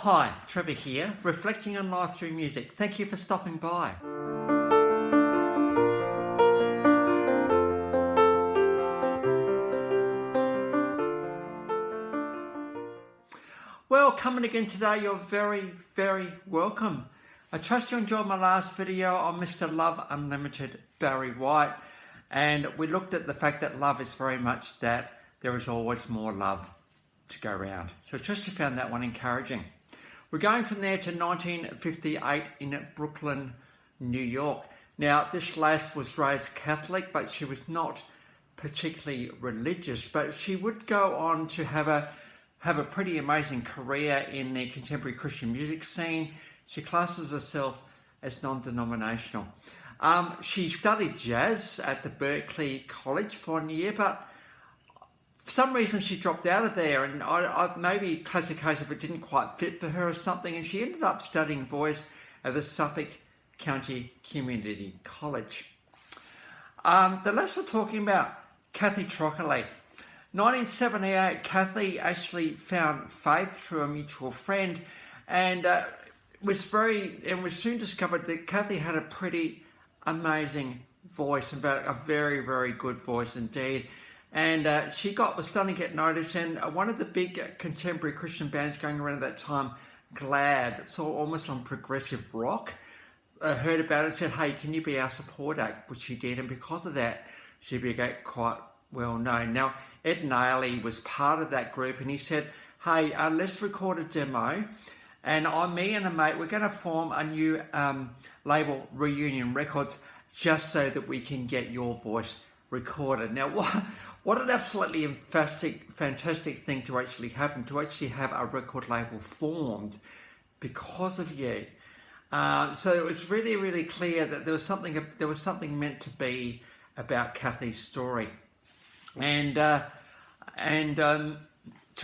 Hi, Trevor here, reflecting on life through music. Thank you for stopping by. Well, coming again today, you're very, very welcome. I trust you enjoyed my last video on Mr. Love Unlimited, Barry White. And we looked at the fact that love is very much that there is always more love to go around. So I trust you found that one encouraging. We're going from there to 1958 in Brooklyn, New York. Now, this lass was raised Catholic, but she was not particularly religious, but she would go on to have a pretty amazing career in the contemporary Christian music scene. She classes herself as non-denominational. She studied jazz at the Berklee College for 1 year, but for some reason she dropped out of there, and I maybe classic case of it didn't quite fit for her or something, and she ended up studying voice at the Suffolk County Community College. The lass we're talking about, Kathy Troccoli. 1978, Kathy actually found faith through a mutual friend, and was soon discovered that Kathy had a pretty amazing voice, a very, very good voice indeed. And she was starting to get noticed, and one of the big contemporary Christian bands going around at that time, Glad, it's almost on progressive rock, heard about it and said, hey, can you be our support act? Which she did, and because of that, she became quite well known. Now, Ed Nailey was part of that group, and he said, hey, let's record a demo, and me and a mate, we're going to form a new label, Reunion Records, just so that we can get your voice recorded. Now, what an absolutely fantastic thing to actually happen, to actually have a record label formed because of you. So it was really, really clear that there was something meant to be about Kathy's story, and to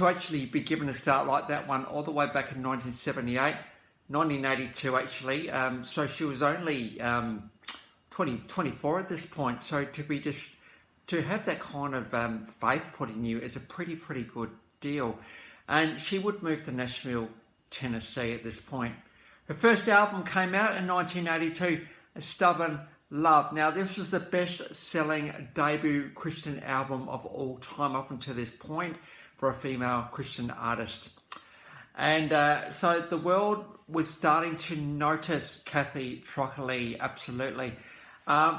actually be given a start like that one all the way back in 1978, 1982 actually. So she was only 24 at this point. So to have that kind of faith put in you is a pretty good deal. And she would move to Nashville, Tennessee at this point. Her first album came out in 1982, Stubborn Love. Now, this was the best-selling debut Christian album of all time up until this point for a female Christian artist. And so the world was starting to notice Kathy Troccoli, absolutely.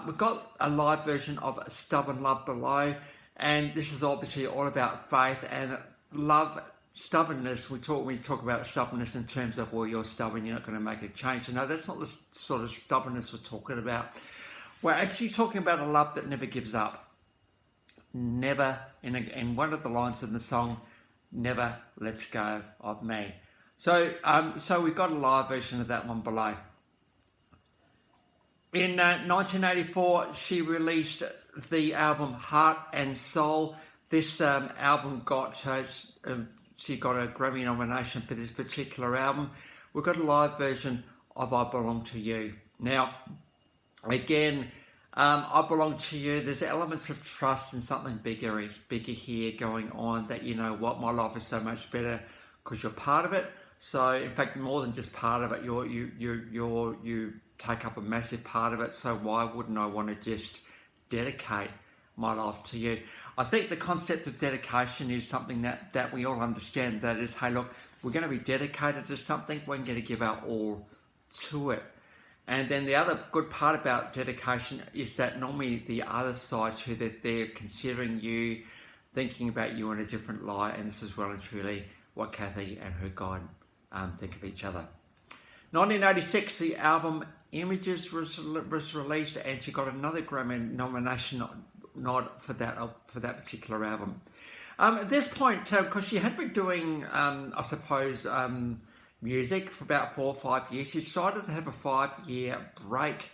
We've got a live version of Stubborn Love below, and this is obviously all about faith and love. Stubbornness, we talk about stubbornness in terms of, well, you're stubborn, you're not going to make a change. No, that's not the sort of stubbornness we're talking about. We're actually talking about a love that never gives up. Never, in one of the lines in the song, never lets go of me. So we've got a live version of that one below. In 1984, she released the album Heart and Soul. This album got her, she got a Grammy nomination for this particular album. We've got a live version of I Belong to You. Now, again, I Belong to You, there's elements of trust and something bigger here going on, that, you know what, my life is so much better because you're part of it. So, in fact, more than just part of it, you take up a massive part of it, so why wouldn't I want to just dedicate my life to you? I think the concept of dedication is something that we all understand, that is, hey, look, we're going to be dedicated to something, we're going to give our all to it. And then the other good part about dedication is that normally the other side too, that they're considering you, thinking about you in a different light, and this is well and truly what Kathy and her God think of each other. 1986, the album Images was released, and she got another Grammy nomination nod for that particular album. At this point, because she had been doing, I suppose, music for about 4 or 5 years, she decided to have a 5-year break.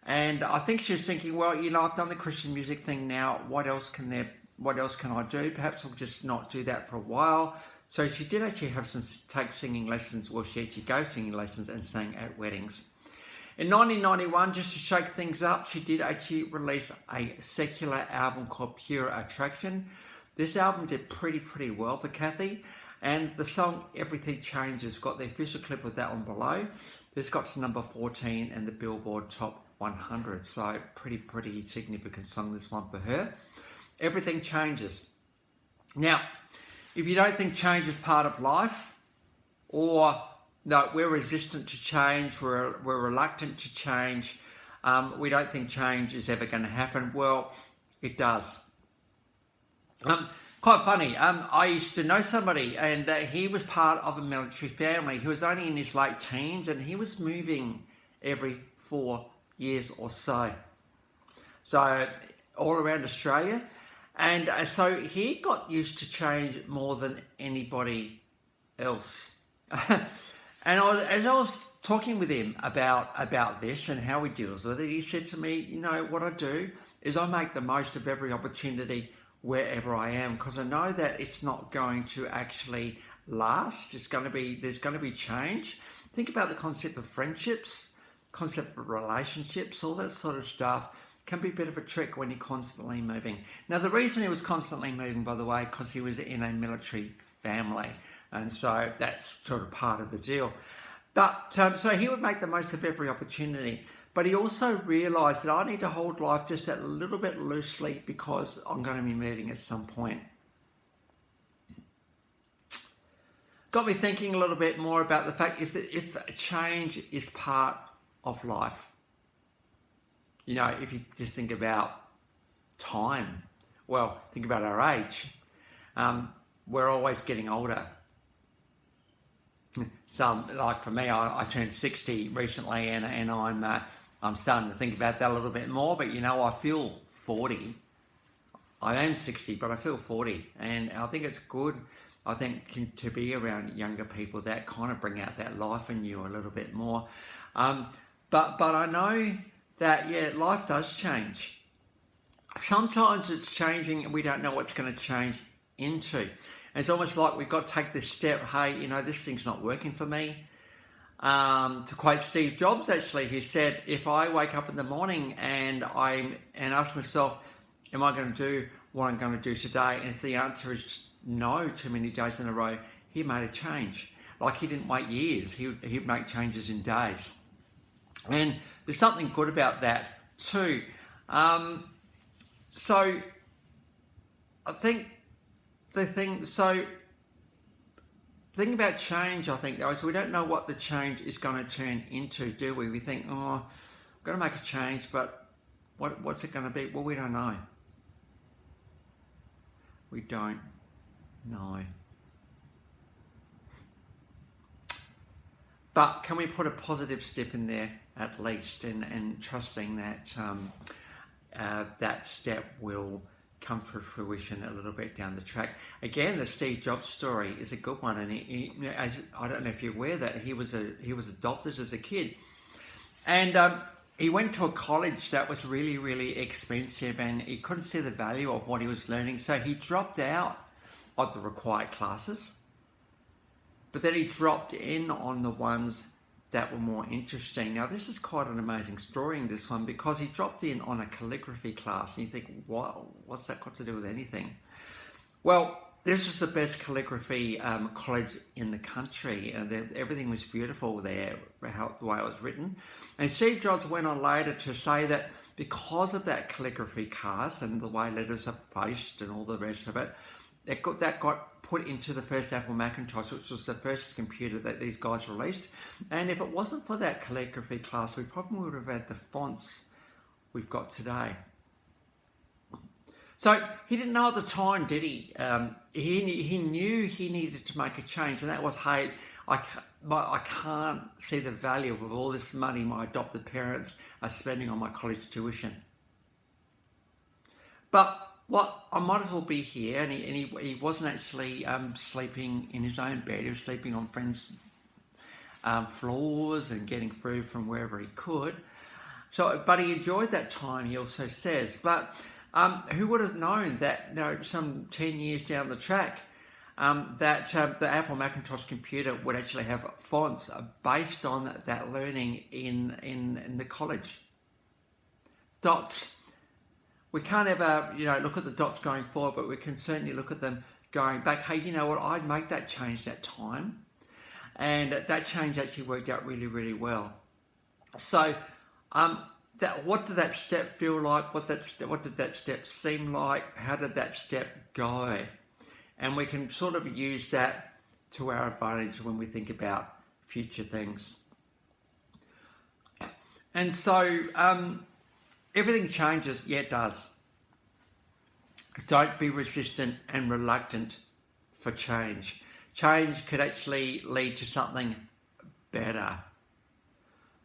And I think she was thinking, well, you know, I've done the Christian music thing now. What else can I do? Perhaps I'll just not do that for a while. So she did actually take singing lessons. Well, she actually goes singing lessons and sang at weddings. In 1991, just to shake things up, she did actually release a secular album called Pure Attraction. This album did pretty well for Kathy, And the song Everything Changes got the official clip of that one below. This got to number 14 in the Billboard Top 100. So pretty significant song, this one for her. Everything changes. Now, if you don't think change is part of life, or no, we're resistant to change, we're reluctant to change, we don't think change is ever going to happen, well, it does. Quite funny, I used to know somebody, and he was part of a military family. He was only in his late teens, and he was moving every 4 years or so. So all around Australia. And so he got used to change more than anybody else. And as I was talking with him about this and how he deals with it, he said to me, you know, what I do is I make the most of every opportunity wherever I am, because I know that it's not going to actually last. There's going to be change. Think about the concept of friendships, concept of relationships, all that sort of stuff can be a bit of a trick when you're constantly moving. Now, the reason he was constantly moving, by the way, because he was in a military family, and so that's sort of part of the deal. But so he would make the most of every opportunity, but he also realised that I need to hold life just a little bit loosely because I'm going to be moving at some point. Got me thinking a little bit more about the fact if change is part of life. You know, if you just think about time, well, think about our age. We're always getting older. Some, like for me, I turned 60 recently, and I'm starting to think about that a little bit more. But you know, I feel 40. I am 60, but I feel 40, and I think it's good. I think to be around younger people that kind of bring out that life in you a little bit more. But I know that, yeah, life does change. Sometimes it's changing and we don't know what's going to change into. And it's almost like we've got to take this step, hey, you know, this thing's not working for me. To quote Steve Jobs, actually, he said, if I wake up in the morning and ask myself, am I going to do what I'm going to do today? And if the answer is no too many days in a row, he made a change. Like, he didn't wait years. He'd make changes in days. And there's something good about that too. So I think the thing about change, I think, though, is we don't know what the change is going to turn into, do we? We think, oh, I've got to make a change, but what's it going to be? Well, we don't know. We don't know. But can we put a positive step in there at least, and trusting that that step will come to fruition a little bit down the track. Again, the Steve Jobs story is a good one, and I don't know if you're aware that he was adopted as a kid, and he went to a college that was really expensive, and he couldn't see the value of what he was learning, so he dropped out of the required classes. But then he dropped in on the ones that were more interesting. Now, this is quite an amazing story in this one, because he dropped in on a calligraphy class, and you think, what's that got to do with anything? Well, this was the best calligraphy college in the country, and everything was beautiful there, the way it was written. And Steve Jobs went on later to say that because of that calligraphy class and the way letters are faced and all the rest of it, that got put into the first Apple Macintosh, which was the first computer that these guys released. And if it wasn't for that calligraphy class, we probably would have had the fonts we've got today. So he didn't know at the time, did he? He knew he needed to make a change, and that was, hey, I can't see the value of all this money my adopted parents are spending on my college tuition. But I might as well be here, and he wasn't actually sleeping in his own bed. He was sleeping on friends' floors and getting food from wherever he could. So, but he enjoyed that time, he also says. But who would have known that, some 10 years down the track, that the Apple Macintosh computer would actually have fonts based on that learning in the college. Dots. We can't ever, look at the dots going forward, but we can certainly look at them going back, hey, you know what, I'd make that change that time. And that change actually worked out really, really well. So what did that step feel like? What did that step seem like? How did that step go? And we can sort of use that to our advantage when we think about future things. And so everything changes. Yeah, it does. Don't be resistant and reluctant for change. Change could actually lead to something better.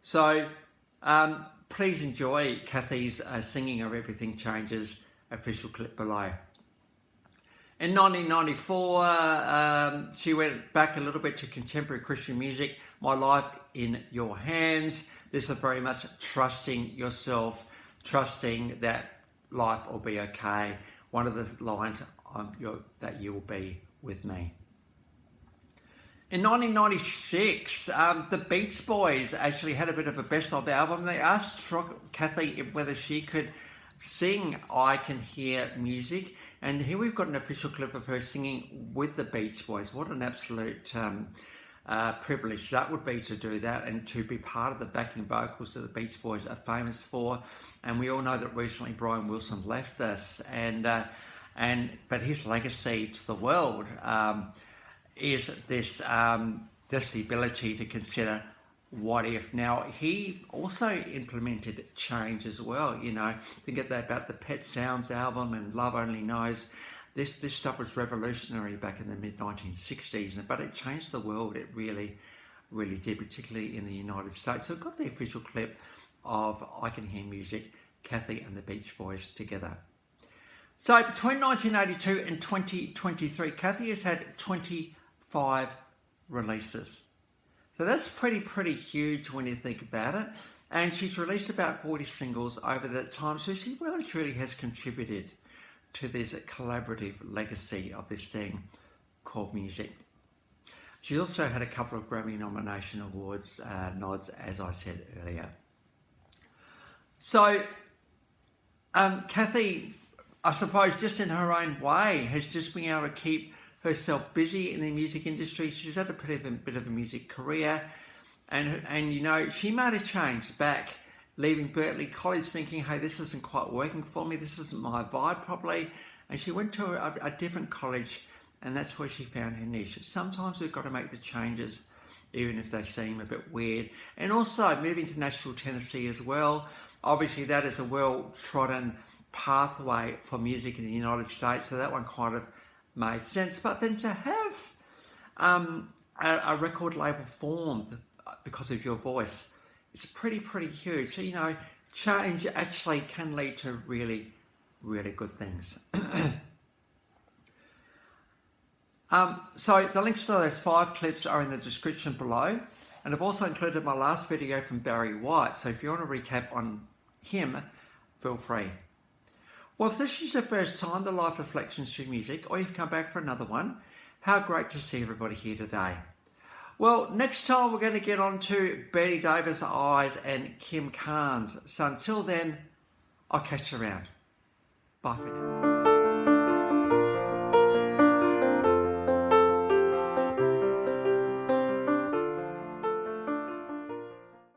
So please enjoy Kathy's singing of Everything Changes official clip below. In 1994, she went back a little bit to contemporary Christian music. My Life in Your Hands. This is very much trusting yourself, trusting that life will be okay. One of the lines that you will be with me. In 1996, the Beach Boys actually had a bit of a best of album. They asked Kathy whether she could sing I Can Hear Music. And here we've got an official clip of her singing with the Beach Boys. What an absolute privilege that would be to do that and to be part of the backing vocals that the Beach Boys are famous for. And we all know that recently Brian Wilson left us, but his legacy to the world is this the ability to consider what if. Now, he also implemented change as well. You know, think about the Pet Sounds album and Love Only Knows. This stuff was revolutionary back in the mid-1960s, but it changed the world. It really, really did, particularly in the United States. So I've got the official clip of I Can Hear Music, Kathy and the Beach Boys together. So between 1982 and 2023, Kathy has had 25 releases. So that's pretty huge when you think about it. And she's released about 40 singles over that time. So she really truly has contributed to this collaborative legacy of this thing called music. She's also had a couple of Grammy nomination awards nods, as I said earlier. So Kathy, I suppose, just in her own way, has just been able to keep herself busy in the music industry. She's had a bit of a music career, and you know, she made a change back, leaving Berkeley College thinking, hey, this isn't quite working for me, this isn't my vibe properly, and she went to a different college, and that's where she found her niche. Sometimes we've got to make the changes even if they seem a bit weird. And also moving to Nashville, Tennessee as well. Obviously that is a well-trodden pathway for music in the United States, so that one kind of made sense. But then to have a record label formed because of your voice, it's pretty huge. So, you know, change actually can lead to really good things. So the links to those 5 clips are in the description below, and I've also included my last video from Barry White, so if you want to recap on him, feel free. Well, if this is your first time, the Life Reflections through Music, or you've come back for another one, how great to see everybody here today. Well, next time we're going to get on to Betty Davis Eyes and Kim Carnes. So until then, I'll catch you around. Bye for now.